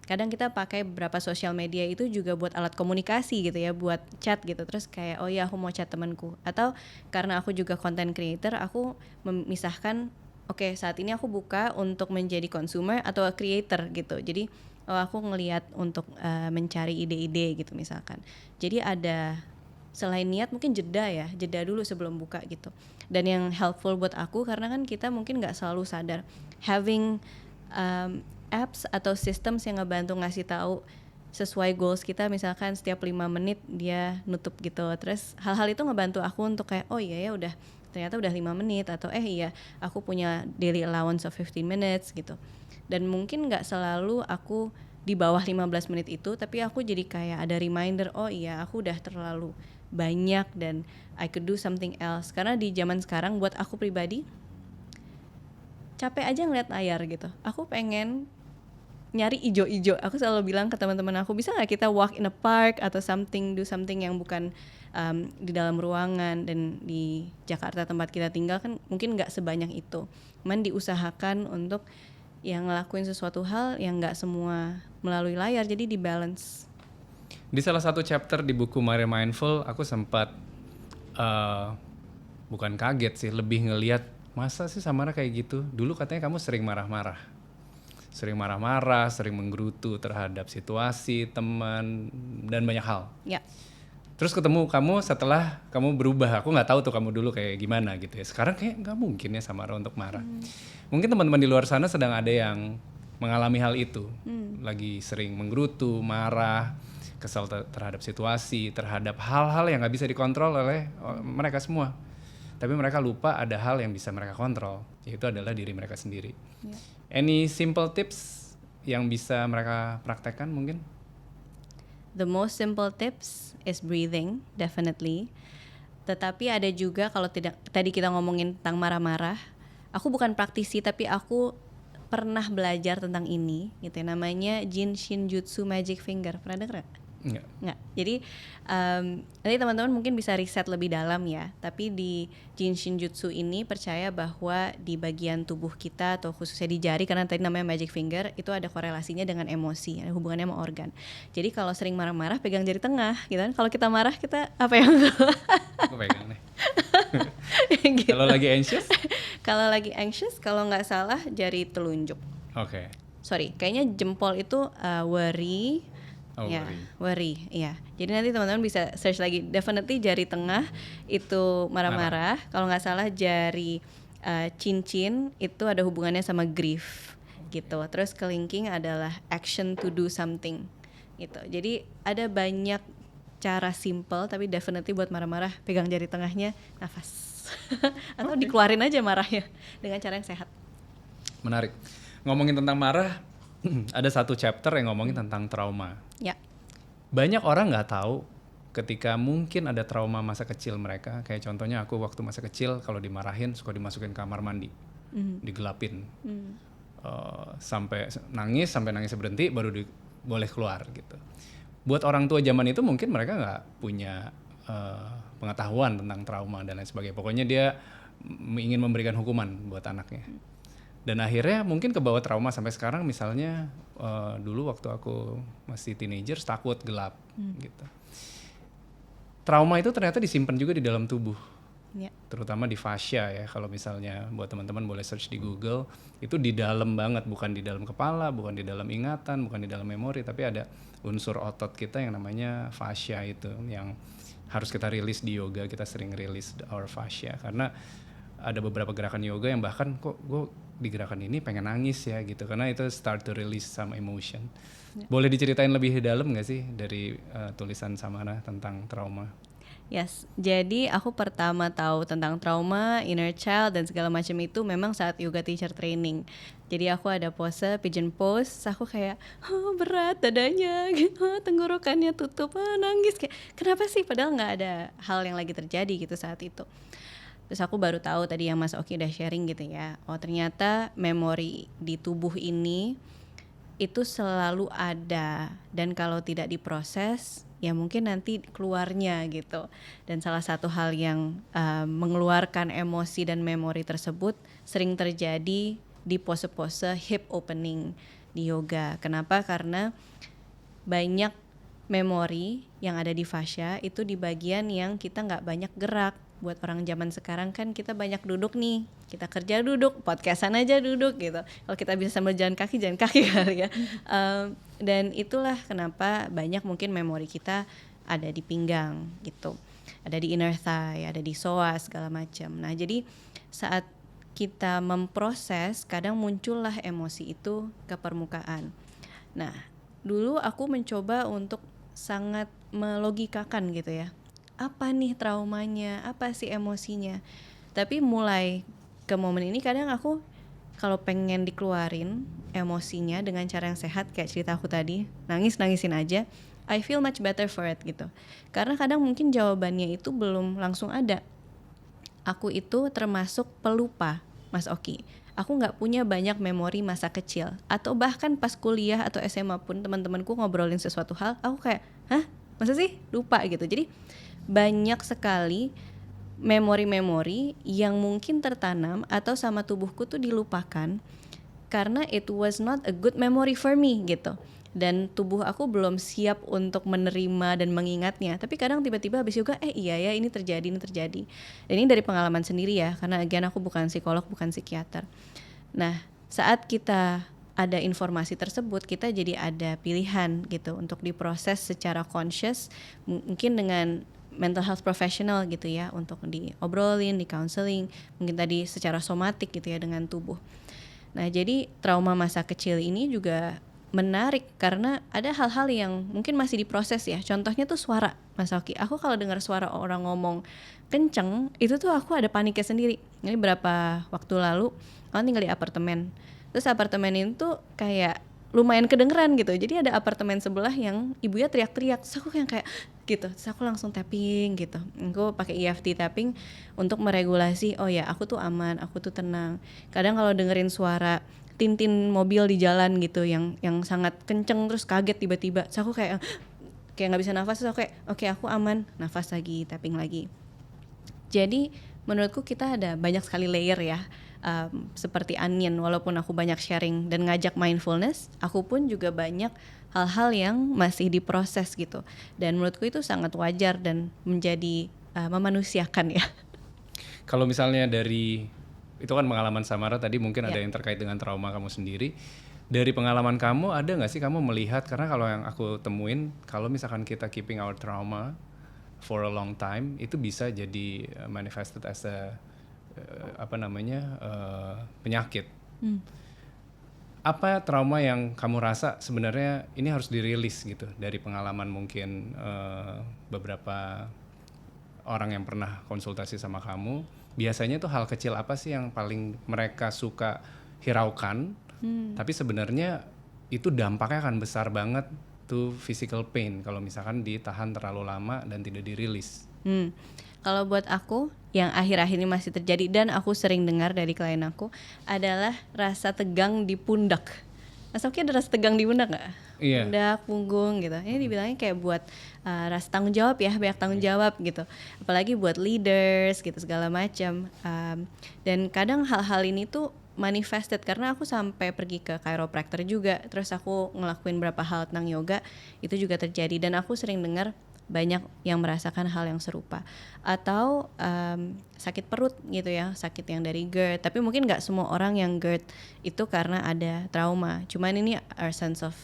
kadang kita pakai beberapa sosial media itu juga buat alat komunikasi gitu ya, buat chat gitu. Terus kayak oh ya aku mau chat temanku. Atau karena aku juga content creator, aku memisahkan oke, saat ini aku buka untuk menjadi consumer atau creator gitu. Jadi oh aku ngelihat untuk mencari ide-ide gitu misalkan. Jadi ada selain niat mungkin jeda dulu sebelum buka gitu. Dan yang helpful buat aku, karena kan kita mungkin nggak selalu sadar, having apps atau systems yang ngebantu ngasih tahu sesuai goals kita, misalkan setiap 5 menit dia nutup gitu. Terus hal-hal itu ngebantu aku untuk kayak oh iya ya udah, ternyata udah 5 menit, atau iya aku punya daily allowance of 15 minutes gitu. Dan mungkin gak selalu aku di bawah 15 menit itu, tapi aku jadi kayak ada reminder, oh iya aku udah terlalu banyak dan I could do something else. Karena di zaman sekarang buat aku pribadi capek aja ngeliat layar gitu. Aku pengen nyari ijo-ijo. Aku selalu bilang ke teman-teman aku, bisa nggak kita walk in a park atau something, do something yang bukan di dalam ruangan. Dan di Jakarta tempat kita tinggal kan mungkin nggak sebanyak itu. Cuman diusahakan untuk yang ngelakuin sesuatu hal yang nggak semua melalui layar, jadi di balance. Di salah satu chapter di buku Mari Mindful, aku sempat bukan kaget sih, lebih ngelihat masa sih Samara kayak gitu. Dulu katanya kamu sering marah-marah. sering marah-marah, sering menggerutu terhadap situasi, teman, dan banyak hal. Ya. Terus ketemu kamu setelah kamu berubah, aku nggak tahu tuh kamu dulu kayak gimana gitu ya. Sekarang kayak nggak mungkin ya Samara untuk marah. Mungkin teman-teman di luar sana sedang ada yang mengalami hal itu, lagi sering menggerutu, marah, kesal terhadap situasi, terhadap hal-hal yang nggak bisa dikontrol oleh mereka semua. Tapi mereka lupa ada hal yang bisa mereka kontrol, yaitu adalah diri mereka sendiri. Any simple tips yang bisa mereka praktekkan mungkin? The most simple tips is breathing, definitely. Tetapi ada juga kalau tidak tadi kita ngomongin tentang marah-marah, aku bukan praktisi tapi aku pernah belajar tentang ini, gitu ya, namanya Jin Shin Jutsu Magic Finger. Pernah dengar nggak? Nggak. Jadi nanti teman-teman mungkin bisa riset lebih dalam ya. Tapi di Jin Shin Jutsu ini percaya bahwa di bagian tubuh kita atau khususnya di jari, karena tadi namanya magic finger, itu ada korelasinya dengan emosi, ada hubungannya sama organ. Jadi kalau sering marah-marah pegang jari tengah, gitu kan. Kalau kita marah kita apa yang Aku pegang nih. gitu. Kalau lagi anxious? Kalau lagi anxious, kalau nggak salah jari telunjuk. Oke. Sorry, kayaknya jempol itu worry. Oh, Ya, worry, iya. Jadi nanti teman-teman bisa search lagi. Definitely jari tengah itu marah-marah. Kalau nggak salah jari cincin itu ada hubungannya sama grief, gitu. Terus kelingking adalah action to do something, gitu. Jadi ada banyak cara simple, tapi definitely buat marah-marah pegang jari tengahnya, nafas, atau dikeluarin aja marahnya dengan cara yang sehat. Menarik. Ngomongin tentang marah, ada satu chapter yang ngomongin tentang trauma. Ya. Banyak orang nggak tahu ketika mungkin ada trauma masa kecil mereka. Kayak contohnya aku waktu masa kecil kalau dimarahin suka dimasukin kamar mandi, digelapin, sampai nangisnya berhenti baru boleh keluar gitu. Buat orang tua zaman itu mungkin mereka nggak punya pengetahuan tentang trauma dan lain sebagainya. Pokoknya dia ingin memberikan hukuman buat anaknya. Dan akhirnya mungkin kebawa trauma sampai sekarang. Misalnya dulu waktu aku masih teenager takut gelap gitu. Trauma itu ternyata disimpan juga di dalam tubuh, terutama di fascia ya. Kalau misalnya buat teman-teman boleh search di Google, itu di dalam banget, bukan di dalam kepala, bukan di dalam ingatan, bukan di dalam memori, tapi ada unsur otot kita yang namanya fascia itu yang harus kita rilis di yoga. Kita sering rilis our fascia karena ada beberapa gerakan yoga yang bahkan kok gue di gerakan ini pengen nangis ya gitu, karena itu start to release some emotion. Boleh diceritain lebih dalam nggak sih dari tulisan Samara tentang trauma? Yes, jadi aku pertama tahu tentang trauma, inner child dan segala macam itu memang saat yoga teacher training. Jadi aku ada pose pigeon pose, aku kayak berat dadanya, gitu, tenggorokannya tutup, nangis kayak kenapa sih? Padahal nggak ada hal yang lagi terjadi gitu saat itu. Terus aku baru tahu tadi yang Mas Oki udah sharing gitu ya. Oh ternyata memori di tubuh ini itu selalu ada, dan kalau tidak diproses ya mungkin nanti keluarnya gitu. Dan salah satu hal yang mengeluarkan emosi dan memori tersebut sering terjadi di pose-pose hip opening di yoga. Kenapa? Karena banyak memori yang ada di fascia itu di bagian yang kita nggak banyak gerak. Buat orang zaman sekarang kan kita banyak duduk nih, kita kerja duduk, podcastan aja duduk gitu. Kalau kita bisa sambil jalan kaki kali ya. Dan itulah kenapa banyak mungkin memori kita ada di pinggang gitu, ada di inner thigh, ada di psoas segala macam. Nah jadi saat kita memproses kadang muncullah emosi itu ke permukaan. Nah dulu aku mencoba untuk sangat melogikakan gitu ya, apa nih traumanya, apa sih emosinya. Tapi mulai ke momen ini kadang aku kalau pengen dikeluarin emosinya dengan cara yang sehat kayak cerita aku tadi, nangisin aja, I feel much better for it gitu. Karena kadang mungkin jawabannya itu belum langsung ada. Aku itu termasuk pelupa, Mas Oki. Aku nggak punya banyak memori masa kecil, atau bahkan pas kuliah atau SMA pun teman-temanku ngobrolin sesuatu hal, aku kayak, hah, masa sih lupa gitu. Jadi banyak sekali memori-memori yang mungkin tertanam atau sama tubuhku tuh dilupakan karena it was not a good memory for me gitu. Dan tubuh aku belum siap untuk menerima dan mengingatnya. Tapi kadang tiba-tiba habis yoga, iya ya ini terjadi. Dan ini dari pengalaman sendiri ya, karena again aku bukan psikolog, bukan psikiater. Nah saat kita ada informasi tersebut, kita jadi ada pilihan gitu untuk diproses secara conscious, mungkin dengan mental health professional gitu ya, untuk diobrolin, di counseling, mungkin tadi secara somatik gitu ya dengan tubuh. Nah, jadi trauma masa kecil ini juga menarik karena ada hal-hal yang mungkin masih diproses ya. Contohnya tuh suara, Mas Oki. Aku kalau dengar suara orang ngomong kenceng, itu tuh aku ada paniknya sendiri. Ini berapa waktu lalu, aku tinggal di apartemen. Terus apartemen itu kayak lumayan kedengeran gitu. Jadi ada apartemen sebelah yang ibunya teriak-teriak. Terus aku kayak gitu. Terus aku langsung tapping gitu. Aku pakai EFT tapping untuk meregulasi, oh ya aku tuh aman, aku tuh tenang. Kadang kalau dengerin suara tintin mobil di jalan gitu yang sangat kenceng terus kaget tiba-tiba. Terus aku kayak nggak bisa nafas. Terus aku kayak oke, aku aman, nafas lagi, tapping lagi. Jadi menurutku kita ada banyak sekali layer ya, seperti onion. Walaupun aku banyak sharing dan ngajak mindfulness, aku pun juga banyak hal-hal yang masih diproses gitu. Dan menurutku itu sangat wajar dan menjadi memanusiakan ya. Kalau misalnya dari itu kan pengalaman Samara tadi, mungkin ada Ya. yang terkait dengan trauma kamu sendiri. Dari pengalaman kamu ada nggak sih kamu melihat, karena kalau yang aku temuin kalau misalkan kita keeping our trauma for a long time itu bisa jadi manifested as a penyakit. Apa trauma yang kamu rasa sebenarnya ini harus dirilis gitu dari pengalaman mungkin beberapa orang yang pernah konsultasi sama kamu? Biasanya tuh hal kecil apa sih yang paling mereka suka hiraukan, tapi sebenarnya itu dampaknya akan besar banget to physical pain kalau misalkan ditahan terlalu lama dan tidak dirilis. Kalau buat aku yang akhir-akhir ini masih terjadi dan aku sering dengar dari klien aku adalah rasa tegang di pundak. Mas Oki ada rasa tegang di pundak nggak? Iya. Pundak, punggung gitu. Ini dibilangnya kayak buat rasa tanggung jawab ya, banyak tanggung jawab gitu. Apalagi buat leaders gitu segala macam. Dan kadang hal-hal ini tuh manifested karena aku sampai pergi ke chiropractor juga. Terus aku ngelakuin beberapa hal tentang yoga, itu juga terjadi. Dan aku sering dengar banyak yang merasakan hal yang serupa, atau sakit perut gitu ya, sakit yang dari GERD. Tapi mungkin nggak semua orang yang GERD itu karena ada trauma, cuman ini our sense of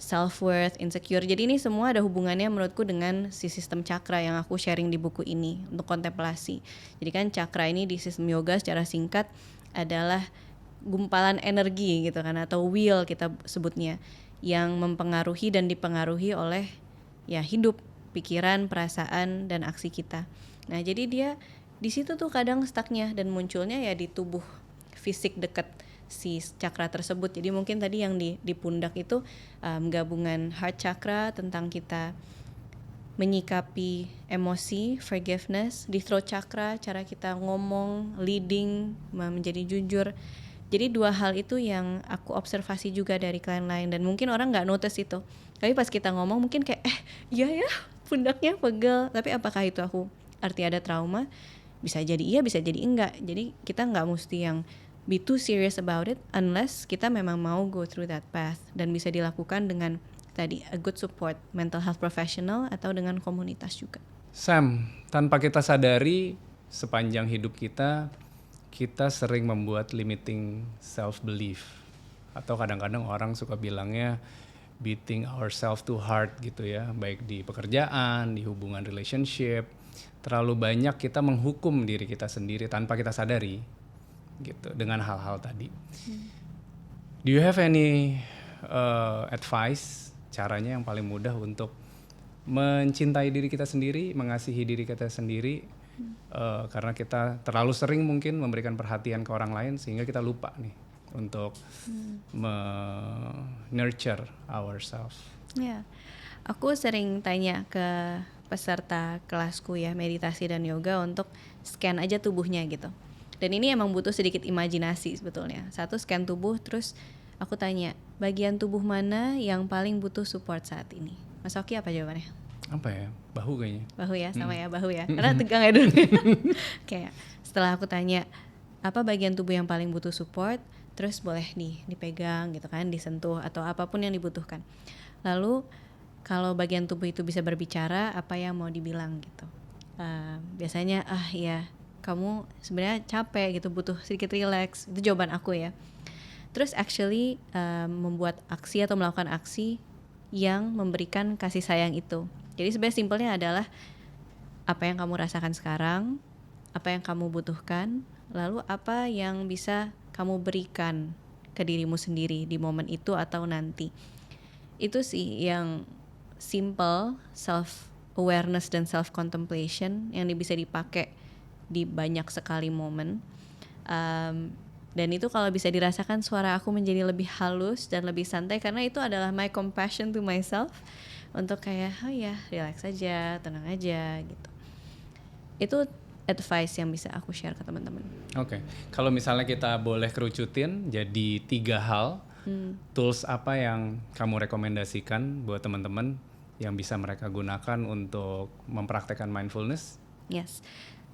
self-worth, insecure. Jadi ini semua ada hubungannya menurutku dengan si sistem cakra yang aku sharing di buku ini untuk kontemplasi. Jadi kan cakra ini di sistem yoga secara singkat adalah gumpalan energi gitu kan, atau wheel kita sebutnya, yang mempengaruhi dan dipengaruhi oleh ya hidup, pikiran, perasaan, dan aksi kita. Nah, jadi dia di situ tuh kadang stucknya dan munculnya ya di tubuh fisik dekat si cakra tersebut. Jadi mungkin tadi yang di pundak itu gabungan heart chakra tentang kita menyikapi emosi, forgiveness. Di throat chakra cara kita ngomong, leading, menjadi jujur. Jadi dua hal itu yang aku observasi juga dari klien lain, dan mungkin orang nggak notice itu. Tapi pas kita ngomong mungkin kayak iya ya pundaknya pegel. Tapi apakah itu aku arti ada trauma? Bisa jadi iya, bisa jadi enggak. Jadi kita nggak mesti yang be too serious about it unless kita memang mau go through that path, dan bisa dilakukan dengan tadi a good support mental health professional atau dengan komunitas juga. Sam, tanpa kita sadari sepanjang hidup kita sering membuat limiting self belief, atau kadang-kadang orang suka bilangnya beating ourselves too hard gitu ya, baik di pekerjaan, di hubungan relationship. Terlalu banyak kita menghukum diri kita sendiri tanpa kita sadari gitu dengan hal-hal tadi. Do you have any advice caranya yang paling mudah untuk mencintai diri kita sendiri, mengasihi diri kita sendiri, karena kita terlalu sering mungkin memberikan perhatian ke orang lain sehingga kita lupa nih untuk nurture ourselves. Ya, aku sering tanya ke peserta kelasku ya, meditasi dan yoga, untuk scan aja tubuhnya gitu. Dan ini emang butuh sedikit imajinasi sebetulnya. Satu, scan tubuh, terus aku tanya, bagian tubuh mana yang paling butuh support saat ini? Mas Oki apa jawabannya? Apa ya? Bahu kayaknya. Bahu ya, sama ya, bahu ya. Karena tegang ya dulu. Kayak setelah aku tanya apa bagian tubuh yang paling butuh support, terus boleh dipegang gitu kan, disentuh atau apapun yang dibutuhkan. Lalu kalau bagian tubuh itu bisa berbicara, apa yang mau dibilang gitu. Biasanya ya kamu sebenarnya capek gitu, butuh sedikit relax. Itu jawaban aku ya. terus actually membuat aksi atau melakukan aksi yang memberikan kasih sayang itu. Jadi sebenarnya simpelnya adalah apa yang kamu rasakan sekarang, apa yang kamu butuhkan, lalu apa yang bisa kamu berikan ke dirimu sendiri di momen itu atau nanti. Itu sih yang simple self awareness dan self contemplation yang bisa dipakai di banyak sekali momen. Dan itu kalau bisa dirasakan suara aku menjadi lebih halus dan lebih santai karena itu adalah my compassion to myself untuk kayak oh ya relax aja, tenang aja gitu. Itu advice yang bisa aku share ke teman-teman. Oke. Kalau misalnya kita boleh kerucutin jadi 3 hal, tools apa yang kamu rekomendasikan buat teman-teman yang bisa mereka gunakan untuk mempraktekkan mindfulness? Yes.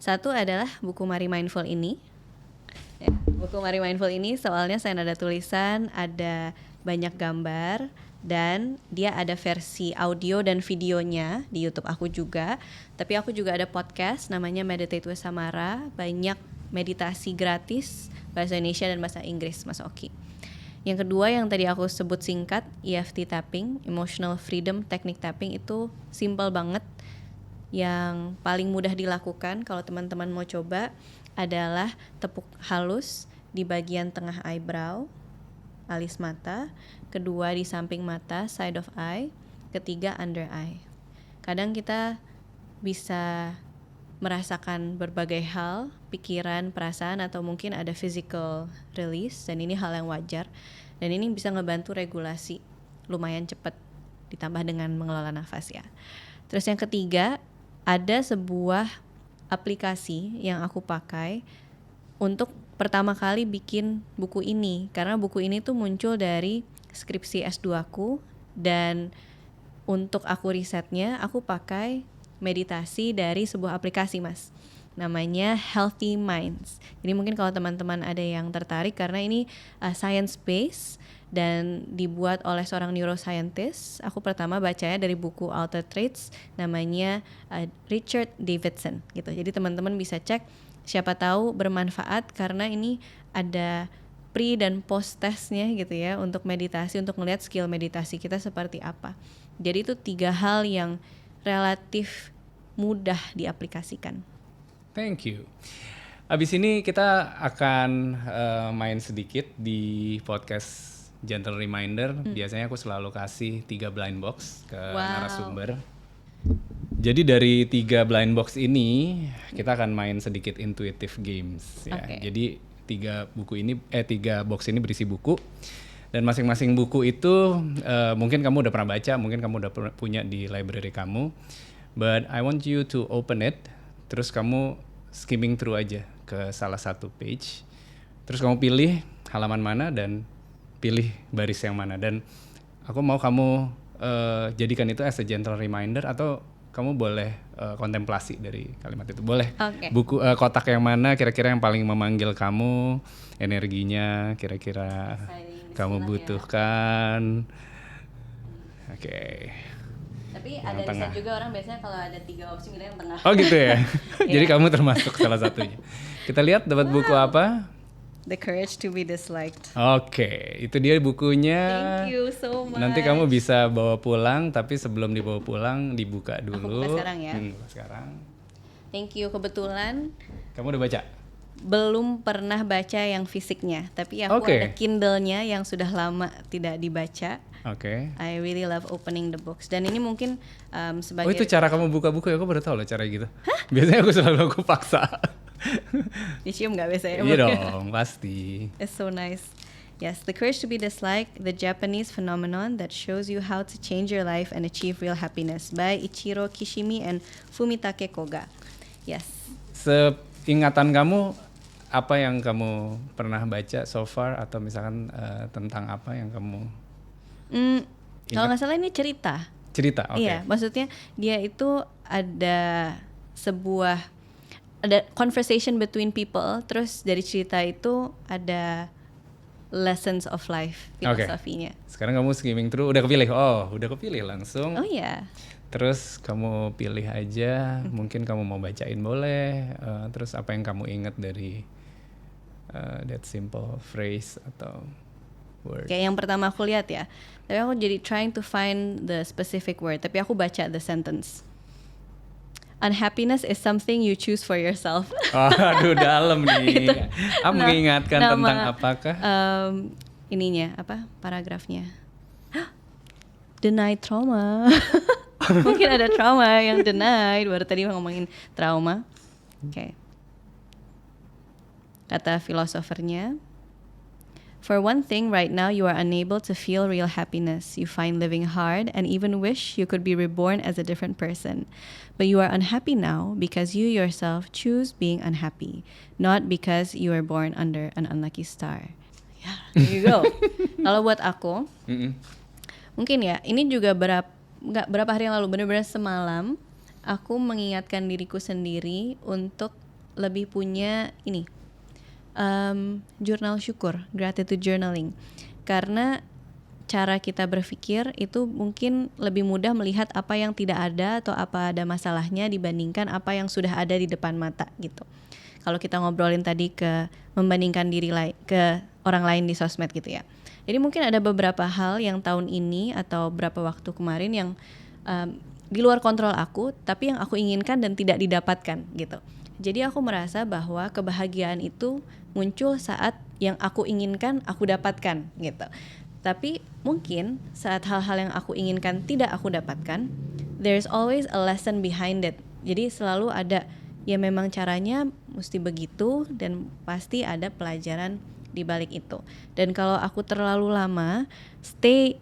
Satu adalah buku Mari Mindful ini. Ya, buku Mari Mindful ini soalnya saya ada tulisan, ada banyak gambar, dan dia ada versi audio dan videonya di YouTube aku juga. Tapi aku juga ada podcast namanya Meditate with Samara, banyak meditasi gratis bahasa Indonesia dan bahasa Inggris, Mas Oki. Yang kedua yang tadi aku sebut singkat, EFT tapping, Emotional Freedom Technique Tapping, itu simple banget. Yang paling mudah dilakukan kalau teman-teman mau coba adalah tepuk halus di bagian tengah eyebrow, alis mata, kedua di samping mata, side of eye, ketiga under eye. Kadang kita bisa merasakan berbagai hal, pikiran, perasaan, atau mungkin ada physical release, dan ini hal yang wajar. Dan ini bisa ngebantu regulasi lumayan cepat, ditambah dengan mengelola nafas ya. Terus yang ketiga, ada sebuah aplikasi yang aku pakai untuk pertama kali bikin buku ini, karena buku ini tuh muncul dari skripsi S2 aku, dan untuk aku risetnya aku pakai meditasi dari sebuah aplikasi, Mas. Namanya Healthy Minds. Jadi mungkin kalau teman-teman ada yang tertarik, karena ini science based dan dibuat oleh seorang neuroscientist. Aku pertama bacanya dari buku Altered Traits, namanya Richard Davidson gitu. Jadi teman-teman bisa cek, siapa tahu bermanfaat, karena ini ada pre dan post testnya gitu ya, untuk meditasi, untuk ngelihat skill meditasi kita seperti apa. Jadi itu 3 hal yang relatif mudah diaplikasikan. Thank you. Abis ini kita akan main sedikit di podcast Gentle Reminder. Biasanya aku selalu kasih 3 blind box ke narasumber. Jadi dari 3 blind box ini kita akan main sedikit intuitive games ya. Okay. Jadi 3 box ini berisi buku, dan masing-masing buku itu mungkin kamu udah pernah baca, mungkin kamu udah punya di library kamu. But I want you to open it, terus kamu skimming through aja ke salah satu page. Terus kamu pilih halaman mana dan pilih baris yang mana. Dan aku mau kamu jadikan itu as a gentle reminder, atau kamu boleh kontemplasi dari kalimat itu. Boleh. Okay. Buku kotak yang mana kira-kira yang paling memanggil kamu, energinya kira-kira kamu butuhkan. Oke. Tapi ada riset juga orang biasanya kalau ada 3 opsi milih yang tengah. Oh gitu ya. Jadi kamu termasuk salah satunya. Kita lihat dapat buku apa? The Courage to be Disliked. Oke, itu dia bukunya. Thank you so much. Nanti kamu bisa bawa pulang, tapi sebelum dibawa pulang dibuka dulu. Aku buka sekarang ya. Buka sekarang. Thank you, kebetulan Kamu udah baca? belum pernah baca yang fisiknya, tapi aku ada Kindle-nya yang sudah lama tidak dibaca. Oke. I really love opening the books. Dan ini mungkin sebagai... Oh itu cara kamu buka buku ya? Aku baru tahu loh cara gitu. Biasanya aku selalu paksa. Dicium nggak biasanya? Iya dong, pasti. It's so nice. Yes, The Courage to be Disliked, the Japanese phenomenon that shows you how to change your life and achieve real happiness, by Ichiro Kishimi and Fumitake Koga. Yes. Seingatan kamu, apa yang kamu pernah baca so far, atau misalkan tentang apa yang kamu kalau nggak salah ini cerita. Cerita, oke. Iya, maksudnya dia itu ada conversation between people, terus dari cerita itu ada lessons of life, filosofinya. Sekarang kamu skimming through, udah kepilih langsung. Oh iya. Terus kamu pilih aja, mungkin kamu mau bacain boleh. Terus apa yang kamu ingat dari that simple phrase atau word. Kayak yang pertama aku lihat ya. Tapi aku jadi trying to find the specific word. Tapi aku baca the sentence. Unhappiness is something you choose for yourself. Aduh, dalam nih. Gitu. Mengingatkan Nama, tentang apakah? Ininya apa? Paragrafnya. Denied trauma. Mungkin ada trauma yang denied. Baru tadi ngomongin trauma. Oke. Kata filosofernya, for one thing, right now you are unable to feel real happiness. You find living hard and even wish you could be reborn as a different person. But you are unhappy now because you yourself choose being unhappy, not because you were born under an unlucky star. Yeah, there you go. Kalau buat aku, mungkin ya, ini juga nggak berapa hari yang lalu, benar-benar semalam, aku mengingatkan diriku sendiri untuk lebih punya ini, jurnal syukur, gratitude journaling. Karena cara kita berpikir itu mungkin lebih mudah melihat apa yang tidak ada atau apa ada masalahnya dibandingkan apa yang sudah ada di depan mata gitu. Kalau kita ngobrolin tadi ke membandingkan diri ke orang lain di sosmed gitu ya. Jadi mungkin ada beberapa hal yang tahun ini atau beberapa waktu kemarin yang di luar kontrol aku, tapi yang aku inginkan dan tidak didapatkan gitu. Jadi aku merasa bahwa kebahagiaan itu muncul saat yang aku inginkan aku dapatkan gitu. Tapi mungkin saat hal-hal yang aku inginkan tidak aku dapatkan, there's always a lesson behind it. Jadi selalu ada, ya memang caranya mesti begitu dan pasti ada pelajaran di balik itu. Dan kalau aku terlalu lama stay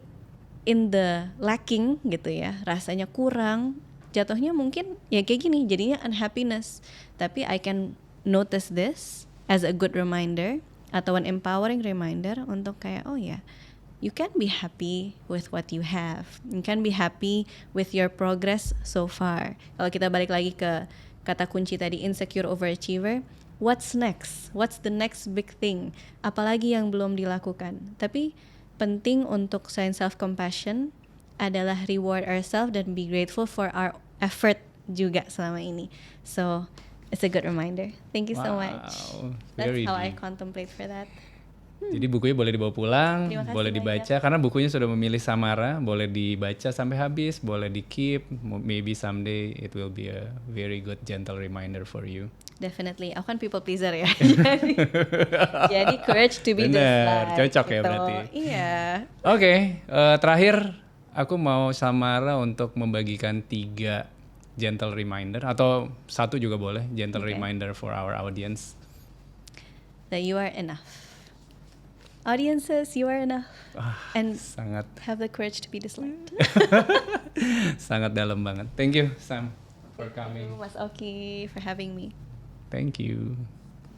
in the lacking gitu ya, rasanya kurang, jatuhnya mungkin ya kayak gini, jadinya unhappiness. Tapi I can notice this as a good reminder atau an empowering reminder untuk kayak, oh ya, you can be happy with what you have. You can be happy with your progress so far. Kalau kita balik lagi ke kata kunci tadi, insecure overachiever, what's next? What's the next big thing? Apalagi yang belum dilakukan? Tapi penting untuk sign self-compassion adalah reward ourselves dan be grateful for our effort juga selama ini. So, it's a good reminder. Thank you so much. That's how I contemplate for that. Jadi bukunya boleh dibawa pulang, boleh dibaca, karena bukunya sudah memilih Samara, boleh dibaca sampai habis, boleh di keep, maybe someday it will be a very good gentle reminder for you. Definitely, aku kan people pleaser ya. jadi courage to be bener, cocok gitu. Ya berarti. Iya. Oke, terakhir aku mau Samara untuk membagikan 3 gentle reminder, atau 1 juga boleh, gentle reminder for our audience. That you are enough. Audiences, you are enough. And sangat have the courage to be disliked. Sangat dalam banget. Thank you, Sam, for coming. Thank you, Mas Oki, for having me. Thank you.